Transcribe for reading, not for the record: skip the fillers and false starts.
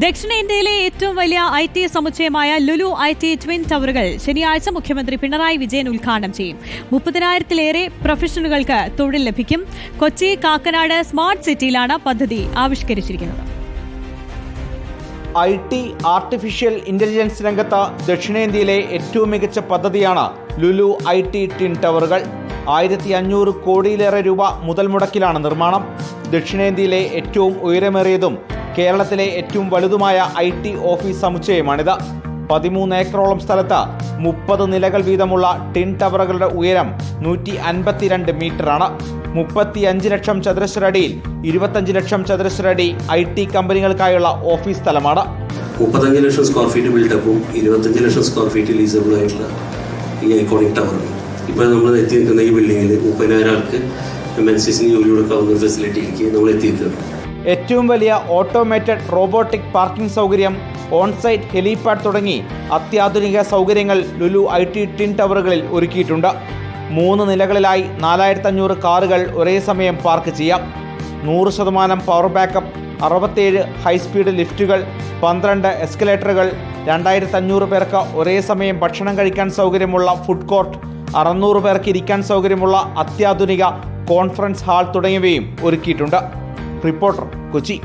ദക്ഷിണേന്ത്യയിലെ ഏറ്റവും വലിയ IT സമുച്ചയമായ ലുലു IT ട്വിൻ ടവറുകൾ ശനിയാഴ്ച മുഖ്യമന്ത്രി പിണറായി വിജയൻ ഉദ്ഘാടനം ചെയ്യും. 30,000-ലേറെ പ്രൊഫഷണലുകൾക്ക് തൊഴിൽ ലഭിക്കും. കൊച്ചി കാക്കനാട് സ്മാർട്ട് സിറ്റിയിലാണ് പദ്ധതി ആവിഷ്കരിച്ചിരിക്കുന്നത്. IT ആർട്ടിഫിഷ്യൽ ഇന്റലിജൻസ് രംഗത്ത് ദക്ഷിണേന്ത്യയിലെ ഏറ്റവും മികച്ച പദ്ധതിയാണ് ലുലു IT ട്വിൻ ടവറുകൾ. 1500 കോടിയിലേറെ രൂപ മുതൽ മുടക്കിലാണ് നിർമ്മാണം. ദക്ഷിണേന്ത്യയിലെ ഏറ്റവും ഉയരമേറിയതും കേരളത്തിലെ ഏറ്റവും വലുതുമായ IT ഓഫീസ് സമുച്ചയമാണിത്. 13 ഏക്കറോളം സ്ഥലത്ത് 30 നിലകൾ വീതമുള്ള ടിൻ ടവറുകളുടെ ഉയരം 152 മീറ്ററാണ്. 35 ലക്ഷം ചതുരശ്ര അടിയിൽ 25 ലക്ഷം ചതുരശ്ര അടി IT കമ്പനികൾക്കായുള്ള ഓഫീസ് സ്ഥലമാണ്. 35 ലക്ഷം സ്ക്വയർ ഫീറ്റ് ബിൽഡപ്പും 25 ലക്ഷം സ്ക്വയർ ഫീറ്റ് ലീസബിളായിട്ടുള്ള ഈ ഐക്കോണിക് ടവർ. ഇപ്പോൾ നമ്മൾ എത്തി നിൽക്കുന്ന ഈ ബിൽഡിങ്ങിൽ 30,000 ആൾക്ക് MNCസിന് ജോലി കൊടുക്കാവുന്ന ഒരു ഫെസിലിറ്റിയിലേക്ക് നമ്മൾ എത്തിയിരിക്കുന്നത്. ഏറ്റവും വലിയ ഓട്ടോമേറ്റഡ് റോബോട്ടിക് പാർക്കിംഗ് സൗകര്യം, ഓൺസൈറ്റ് ഹെലിപാഡ് തുടങ്ങി അത്യാധുനിക സൗകര്യങ്ങൾ ലുലു IT ട്വിൻ ടവറുകളിൽ ഒരുക്കിയിട്ടുണ്ട്. 3 നിലകളിലായി 4500 കാറുകൾ ഒരേ സമയം പാർക്ക് ചെയ്യാം. 100% പവർ ബാക്കപ്പ്, 67 ഹൈസ്പീഡ് ലിഫ്റ്റുകൾ, 12 എസ്കലേറ്ററുകൾ, 2500 പേർക്ക് ഒരേ സമയം ഭക്ഷണം കഴിക്കാൻ സൗകര്യമുള്ള ഫുഡ് കോർട്ട്, 600 പേർക്ക് ഇരിക്കാൻ സൗകര്യമുള്ള അത്യാധുനിക കോൺഫറൻസ് ഹാൾ തുടങ്ങിയവയും ഒരുക്കിയിട്ടുണ്ട്. റിപ്പോർട്ടർ, കൊച്ചി.